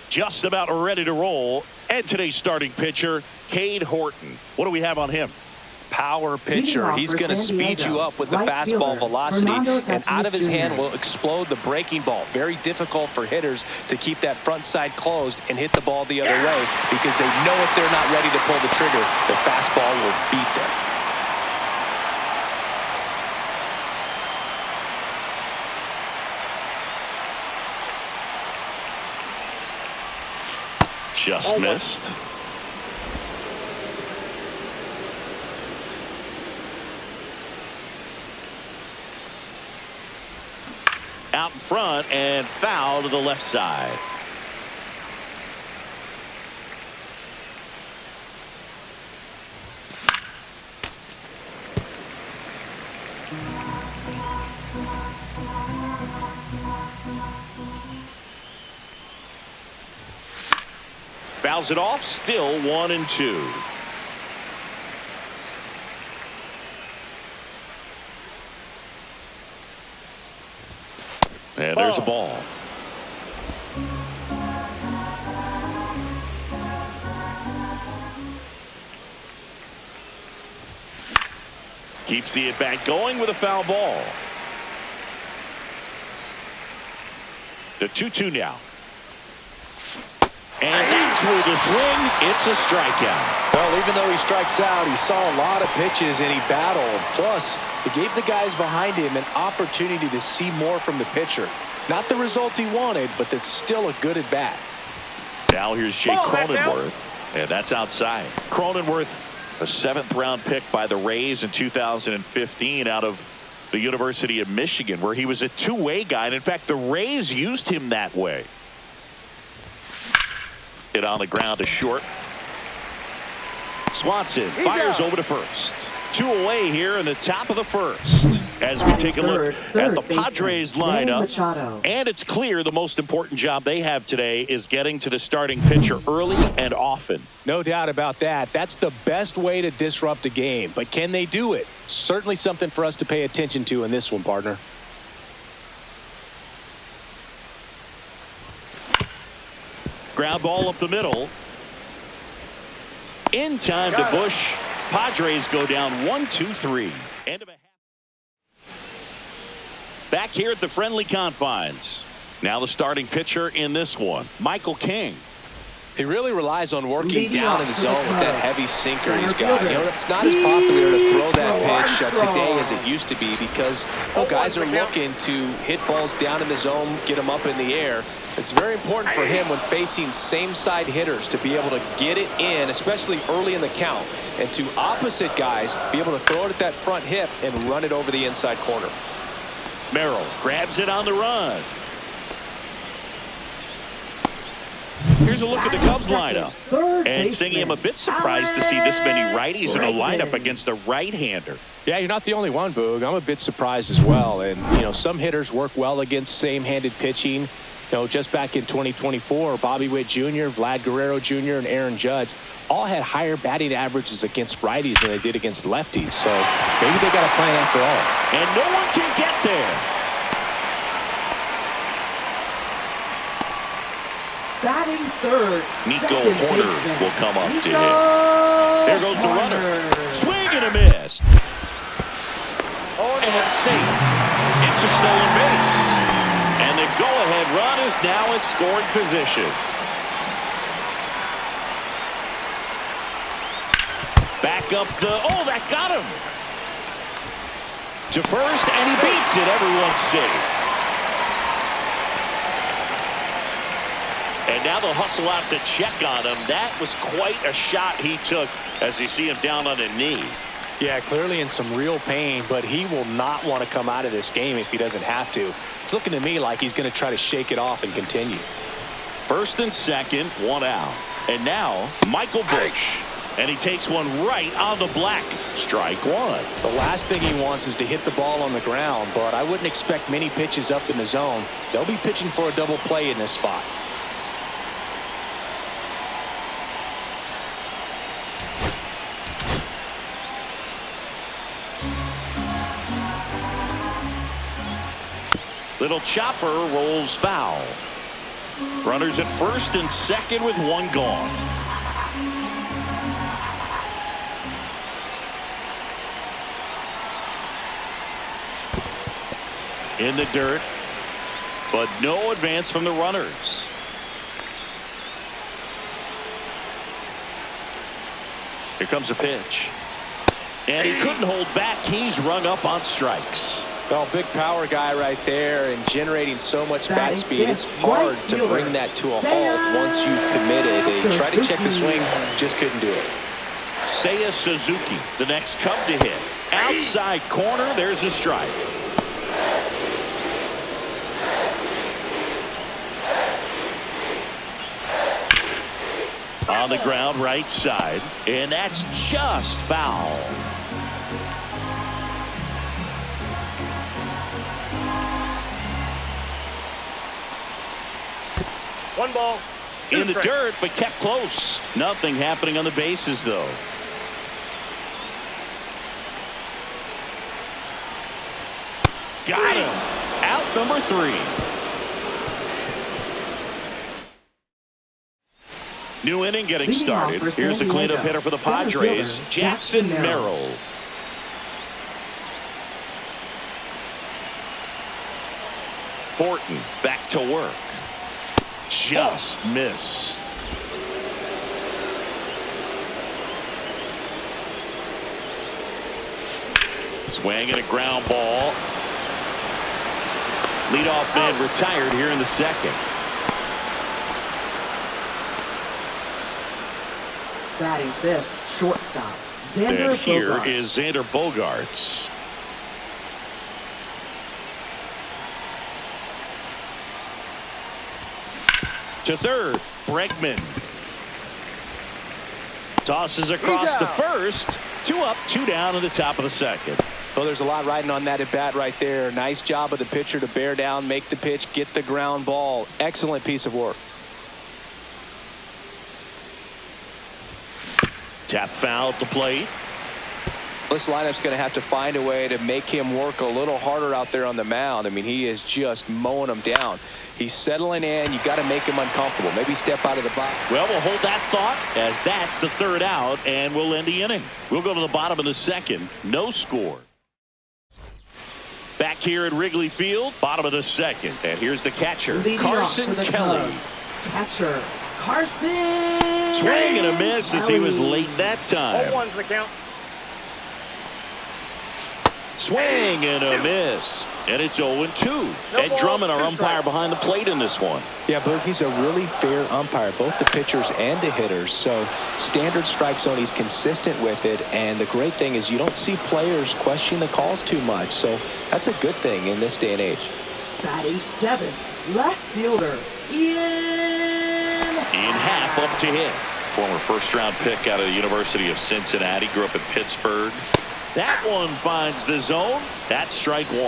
Just about ready to roll. And today's starting pitcher, Cade Horton. What do we have on him? Power pitcher. He's going to speed you up with the fastball velocity, and out of his hand will explode the breaking ball. Very difficult for hitters to keep that front side closed and hit the ball the other way, because they know if they're not ready to pull the trigger, the fastball will beat them. Just missed. Out in front and foul to the left side. Fouls it off, still 1-2. And there's a ball. Keeps the at-bat going with a foul ball. The 2-2 now. And that's through the swing. It's a strikeout. Well, even though he strikes out, he saw a lot of pitches and he battled. Plus, it gave the guys behind him an opportunity to see more from the pitcher. Not the result he wanted, but that's still a good at-bat. Now here's Jake Cronenworth, and that's outside. Cronenworth, a 7th-round pick by the Rays in 2015 out of the University of Michigan, where he was a two-way guy. And in fact, the Rays used him that way. Hit on the ground to short. Swanson fires over to first. 2 away here in the top of the first. As we take a look at the Padres lineup, and it's clear the most important job they have today is getting to the starting pitcher early and often. No doubt about that. That's the best way to disrupt a game. But can they do it? Certainly something for us to pay attention to in this one, partner. Ground ball up the middle. In time to Bush. Padres go down 1-2-3. End of a half. Back here at the friendly confines. Now the starting pitcher in this one, Michael King. He really relies on working down in the zone with that heavy sinker he's got. You know, it's not as popular to throw that pitch today as it used to be, because guys are looking to hit balls down in the zone, get them up in the air. It's very important for him when facing same-side hitters to be able to get it in, especially early in the count, and to opposite guys be able to throw it at that front hip and run it over the inside corner. Merrill grabs it on the run. Here's a look at the Cubs lineup. And Singy, I'm a bit surprised to see this many righties in a lineup against a right-hander. Yeah, you're not the only one, Boog. I'm a bit surprised as well. And, you know, some hitters work well against same-handed pitching. You know, just back in 2024, Bobby Witt Jr., Vlad Guerrero Jr., and Aaron Judge all had higher batting averages against righties than they did against lefties. So maybe they got a plan after all. And no one can get there. Batting third, Nico Horner will come up to hit. There goes the runner. Swing and a miss. And it's safe. It's a stolen base. And the go-ahead run is now in scoring position. Back up the... Oh, that got him. To first, and he beats it. Everyone's safe. And now they'll hustle out to check on him. That was quite a shot he took as you see him down on a knee. Yeah, clearly in some real pain, but he will not want to come out of this game if he doesn't have to. It's looking to me like he's going to try to shake it off and continue. First and second, 1 out. And now Michael Bush. And he takes one right on the black. Strike 1. The last thing he wants is to hit the ball on the ground, but I wouldn't expect many pitches up in the zone. They'll be pitching for a double play in this spot. Little chopper rolls foul. Runners at first and second with one gone. In the dirt, but no advance from the runners. Here comes a pitch. And he couldn't hold back. He's rung up on strikes. Well, big power guy right there and generating so much bat speed. It's hard to bring that to a halt once you've committed. They tried to check the swing, just couldn't do it. Seiya Suzuki, the next Cub to hit. Outside corner, there's a strike. On the ground, right side, and that's just foul. One ball. In the dirt, but kept close. Nothing happening on the bases, though. Got him. Out number 3. New inning getting started. Here's the cleanup hitter for the Padres, Jackson Merrill. Horton back to work. Just missed. Swing and a ground ball. Leadoff man retired here in the second. Batting fifth, shortstop, Xander And here Bogaerts. is Xander Bogaerts. To third, Bregman. Tosses across to first. 2 up, 2 down in the top of the second. Well, there's a lot riding on that at bat right there. Nice job of the pitcher to bear down, make the pitch, get the ground ball. Excellent piece of work. Tap foul at the plate. This lineup's going to have to find a way to make him work a little harder out there on the mound. I mean, he is just mowing them down. He's settling in. You got to make him uncomfortable. Maybe step out of the box. Well, we'll hold that thought as that's the third out, and we'll end the inning. We'll go to the bottom of the second. No score. Back here at Wrigley Field, bottom of the second. And here's the catcher, Leading Carson off for the Kelly. Cubs, catcher, Carson. Swing and a miss as he was late that time. 0-1's the count. Swing and a miss. And it's 0-2. Ed Drummond, our umpire behind the plate in this one. Yeah, Boog, he's a really fair umpire, both the pitchers and the hitters. So standard strike zone, he's consistent with it. And the great thing is you don't see players question the calls too much. So that's a good thing in this day and age. Batting seventh, left fielder, Ian. In half up to hit. Former first-round pick out of the University of Cincinnati. Grew up in Pittsburgh. That one finds the zone. That's strike 1.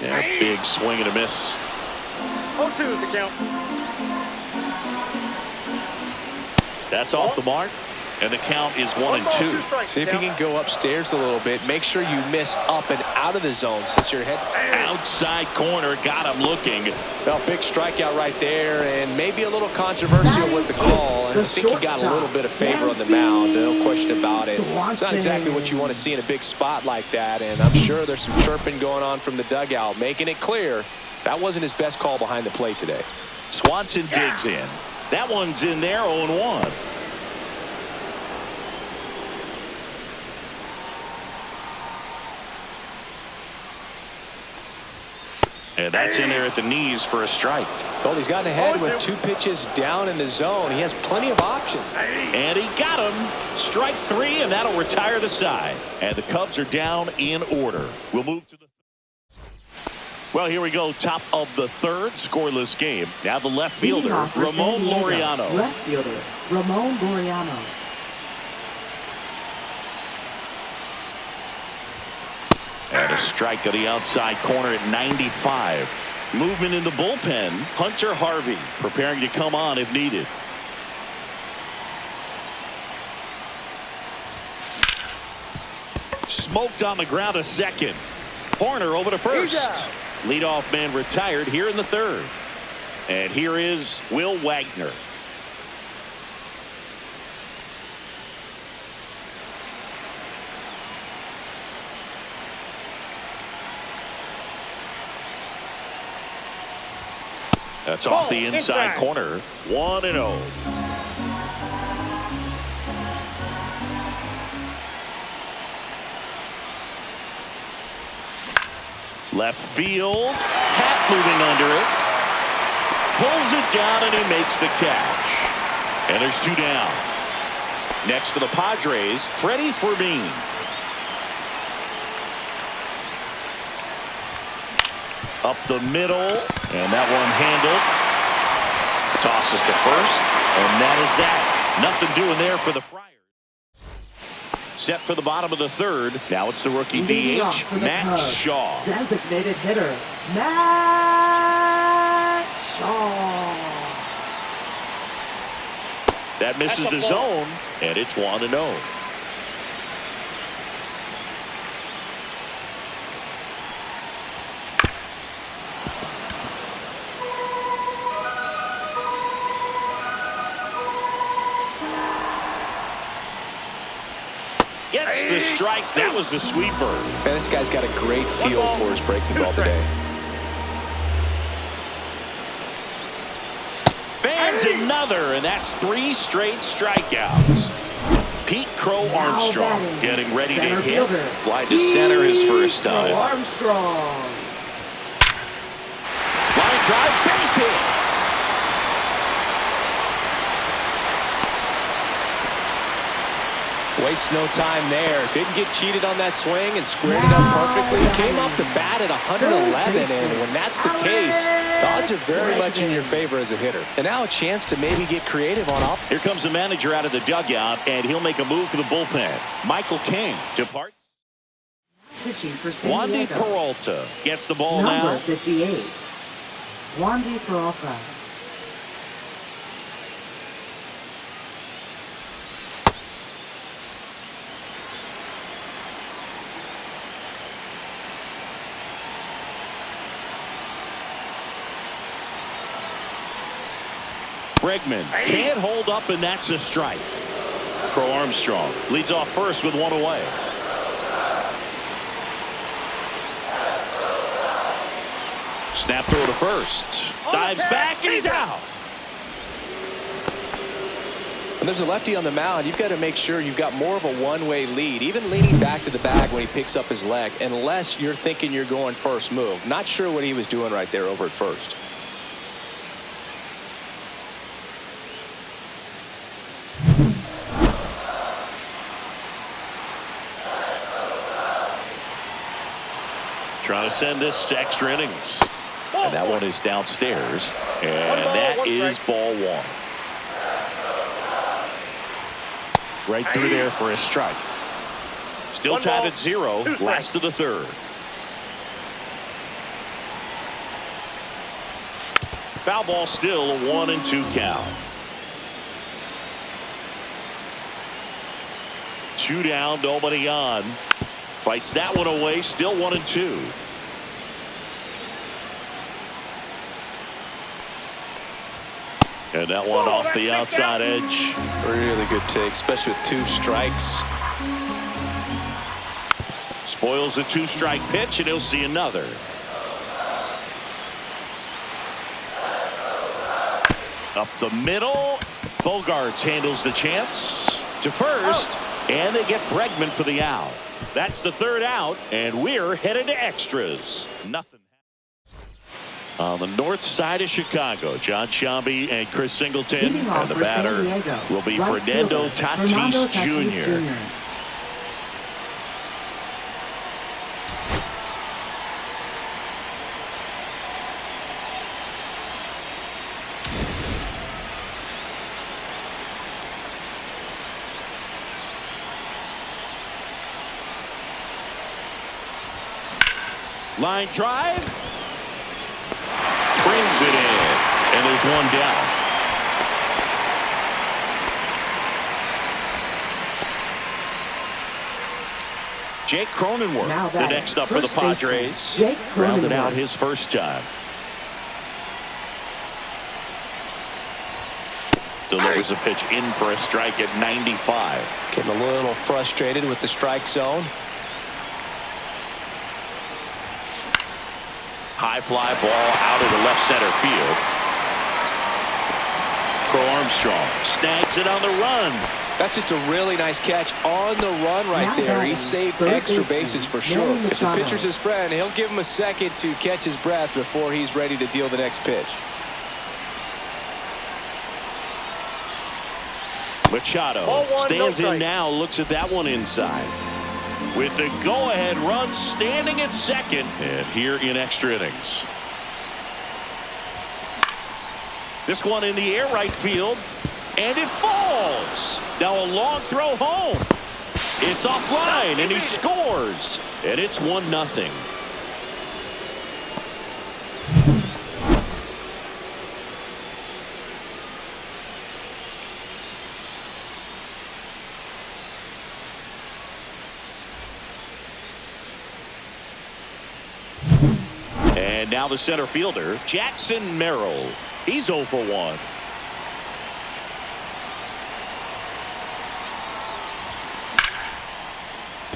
Yeah, big swing and a miss. 0-2's the count. That's off the mark. And the count is 1-2. See if you can go upstairs a little bit. Make sure you miss up and out of the zone since your head. Outside corner, got him looking. Well, big strikeout right there, and maybe a little controversial with the call. And I think he got a little bit of favor on the mound, no question about it. It's not exactly what you want to see in a big spot like that, and I'm sure there's some chirping going on from the dugout, making it clear that wasn't his best call behind the plate today. Swanson digs in. That one's in there, 0-1. And that's in there at the knees for a strike. Well, he's gotten ahead with 2 pitches down in the zone. He has plenty of options. And he got him. Strike 3, and that'll retire the side. And the Cubs are down in order. We'll move to the... Well, here we go. Top of the third. Scoreless game. Now the left fielder, Ramon Laureano. Left fielder, Ramon Laureano. And a strike to the outside corner at 95. Movement in the bullpen. Hunter Harvey preparing to come on if needed. Smoked on the ground to second. Horner over to first. Leadoff man retired here in the third. And here is Will Wagner. That's off the inside corner. 1-0. Left field. Hat moving under it. Pulls it down and he makes the catch. And there's 2 down. Next for the Padres, Freddie Fermin. Up the middle, and that one handled. Tosses to first, and that is that. Nothing doing there for the Friars. Set for the bottom of the third. Now it's the rookie DH, Matt Shaw. Designated hitter, Matt Shaw. That misses the zone, and it's 1-0. Gets the strike. That was the sweeper. Man, this guy's got a great feel for his breaking ball today. Fans another, and that's 3 straight strikeouts. Pete Crow Armstrong getting ready to hit. Fly to center his first time. Armstrong. Line drive, base hit. Wastes no time there. Didn't get cheated on that swing and squared it up perfectly. Came off the bat at 111, and when that's the case, the odds are very much in your favor as a hitter. And now a chance to maybe get creative on up. Here comes the manager out of the dugout, and he'll make a move for the bullpen. Michael King departs. Pitching for San Wandy Diego. Peralta gets the ball Number now. 58. Wandy Peralta. Bregman can't hold up, and that's a strike. Crow Armstrong leads off first with 1 away. Snap throw to first. Dives back, and he's out. When there's a lefty on the mound, you've got to make sure you've got more of a one-way lead, even leaning back to the bag when he picks up his leg, unless you're thinking you're going first move. Not sure what he was doing right there over at first. Trying to send this to extra innings. And that one is downstairs. And that is ball 1. Right through there for a strike. Still tied at 0. Last of the third. Foul ball still a 1-2 count. 2 down, nobody on. Fights that one away, still 1-2. And that one off the outside edge. Really good take, especially with 2 strikes. Spoils the 2-strike pitch, and he'll see another. Up the middle. Bogarts handles the chance to first, and they get Bregman for the out. That's the 3rd out, and we're headed to extras. Nothing. On the north side of Chicago, John Sciambi and Chris Singleton, and the batter will be Fernando Tatis Jr. Line drive. Brings it in. And there's 1 down. Jake Cronenworth, Now the batting, next up for the first baseman, Padres. Jake Rounded out Cronenworth. his first time. Delivers a pitch in for a strike at 95. Getting a little frustrated with the strike zone. High fly ball out of the left center field. Crow Armstrong snags it on the run. That's just a really nice catch on the run right Now there. He batting, saved third extra baseman, bases for sure. Manny If the Machado. pitcher's his friend, he'll give him a second to catch his breath before he's ready to deal the next pitch. Machado Ball one, stands no in strike. now, looks at that one inside. With the go-ahead run standing at second, and here in extra innings. This one in the air right field, and it falls. Now a long throw home. It's offline, and he scores, and it's 1-0. And now the center fielder, Jackson Merrill. He's 0 for 1.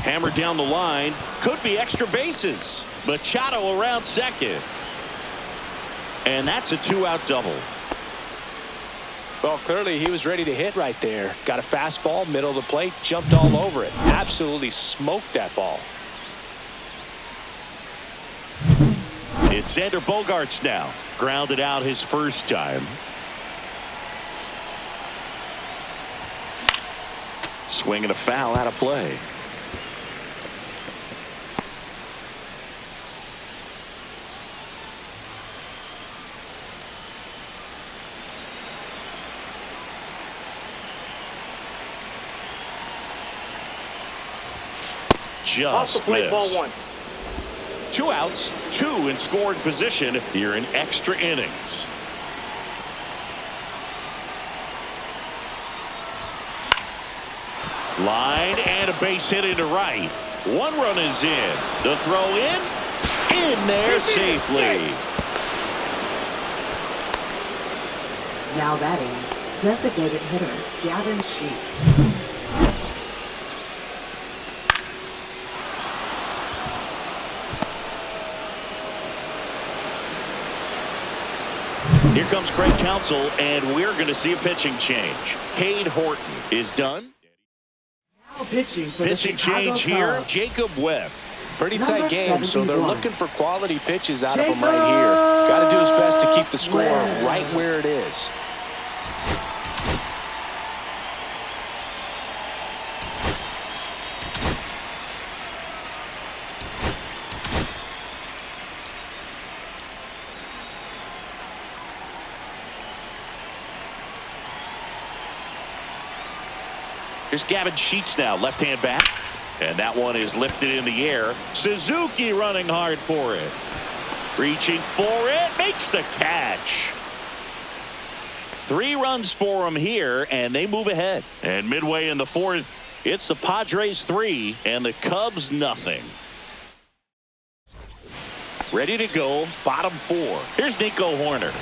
Hammered down the line. Could be extra bases. Machado around second. And that's a 2-out double. Well, clearly he was ready to hit right there. Got a fastball, middle of the plate, jumped all over it. Absolutely smoked that ball. It's Xander Bogaerts now. Grounded out his first time. Swinging a foul out of play. Off the Just plate, ball missed. 1. 2 outs, 2 in scoring position here in extra innings. Line and a base hit into right. 1 run is in. The throw in there safely. Now batting, designated hitter, Gavin Sheets. Here comes Craig Counsell, and we're going to see a pitching change. Cade Horton is done. Now pitching for the Pitching Chicago change here, Cubs. Jacob Webb. Pretty Number tight game, so they're 71. looking for quality pitches out of him right here. Got to do his best to keep the score right where it is. Here's Gavin Sheets now, left-hand bat. And that one is lifted in the air. Suzuki running hard for it. Reaching for it, makes the catch. 3 runs for him here, and they move ahead. And midway in the 4th, it's the Padres 3 and the Cubs nothing. Ready to go, bottom 4. Here's Nico Horner.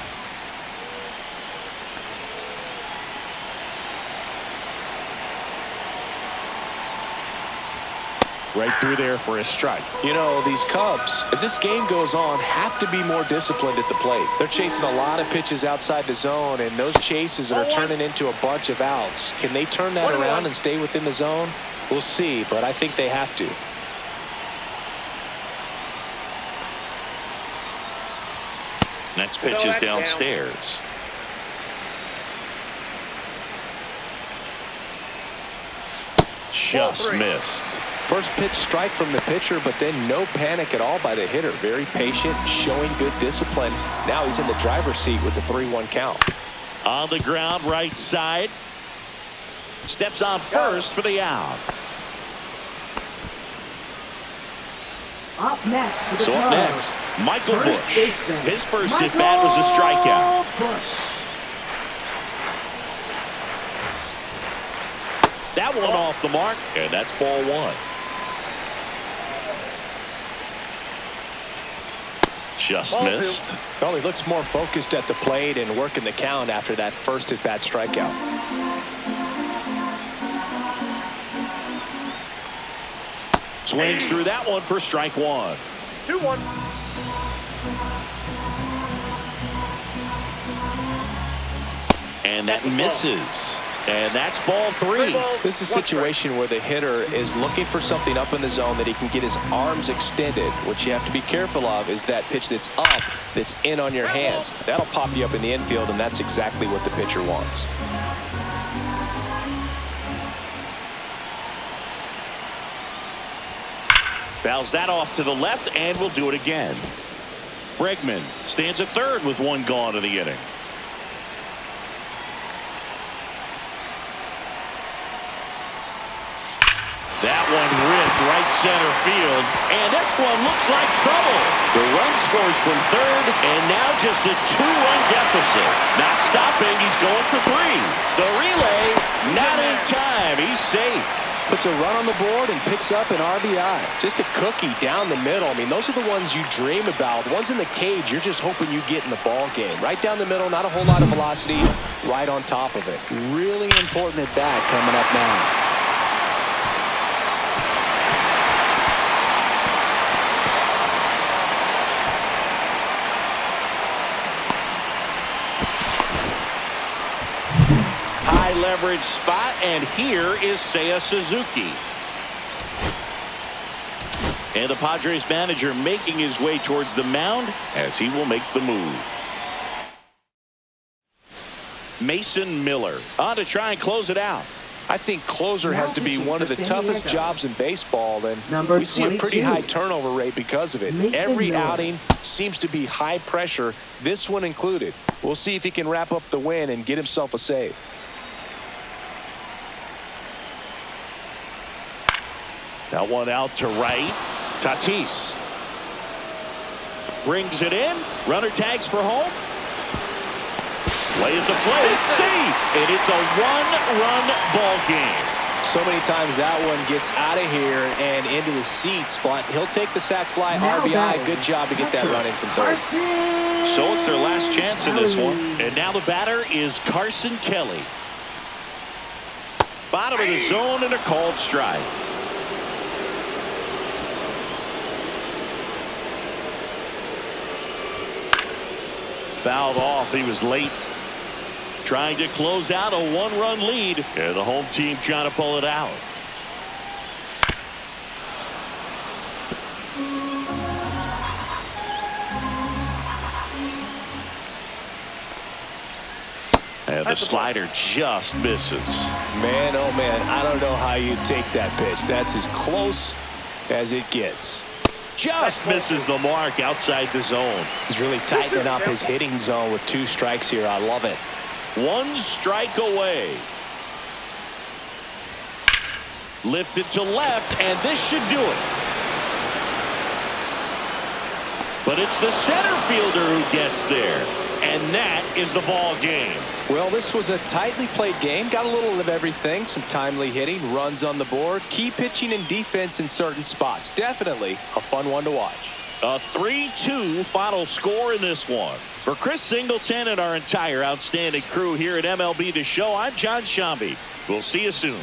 Right through there for a strike. You know, these Cubs, as this game goes on, have to be more disciplined at the plate. They're chasing a lot of pitches outside the zone, and those chases are turning into a bunch of outs. Can they turn that around and stay within the zone? We'll see, but I think they have to. Next pitch is downstairs. Just missed. First pitch strike from the pitcher, but then no panic at all by the hitter. Very patient, showing good discipline. Now he's in the driver's seat with the 3-1 count. On the ground, right side. Steps on first for the out. Up next for the So up Cubs. next, Michael First Busch. baseman, His first Michael at-bat was a strikeout. Busch. That one off the mark, and that's ball 1. Just Ball missed. two. Well, he looks more focused at the plate and working the count after that first at-bat strikeout. Swings through that one for strike one. 2-1. And that misses. And that's ball three. This is a situation where the hitter is looking for something up in the zone that he can get his arms extended. What you have to be careful of is that pitch that's up, that's in on your hands. That'll pop you up in the infield, and that's exactly what the pitcher wants. Fouls that off to the left, and will do it again. Bregman stands at third with one gone in the inning. That one ripped right center field, and this one looks like trouble. The run scores from third, and now just a two-run deficit. Not stopping, he's going for three. The relay, not in time. He's safe. Puts a run on the board and picks up an RBI. Just a cookie down the middle. I mean, those are the ones you dream about. The ones in the cage, you're just hoping you get in the ball game. Right down the middle, not a whole lot of velocity, right on top of it. Really important at bat coming up now. High leverage spot, and here is Seiya Suzuki. And the Padres manager making his way towards the mound as he will make the move. Mason Miller on to try and close it out. I think closer has to be one of the toughest jobs in baseball, and Number we see a pretty 22. high turnover rate because of it. Mason Every Miller. outing seems to be high pressure, this one included. We'll see if he can wrap up the win and get himself a save. That one out to right. Tatis brings it in. Runner tags for home. Way at the plate. Safe. And it's a one-run ball game. So many times that one gets out of here and into the seats, but he'll take the sac fly. Now RBI. batting. Good job to get that run in from third. So it's their last chance in this one. And now the batter is Carson Kelly. Bottom of the zone and a called strike. Fouled off. He was late trying to close out a one-run lead, and the home team trying to pull it out. And the slider just misses. Man, oh man, I don't know how you take that pitch. That's as close as it gets. Just misses the mark outside the zone. He's really tightening up his hitting zone with 2 strikes here. I love it. 1 strike away. Lifted to left, and this should do it. But it's the center fielder who gets there. And that is the ball game. Well, this was a tightly played game. Got a little of everything. Some timely hitting, runs on the board, key pitching and defense in certain spots. Definitely a fun one to watch. A 3-2 final score in this one. For Chris Singleton and our entire outstanding crew here at MLB The Show, I'm John Shambi. We'll see you soon.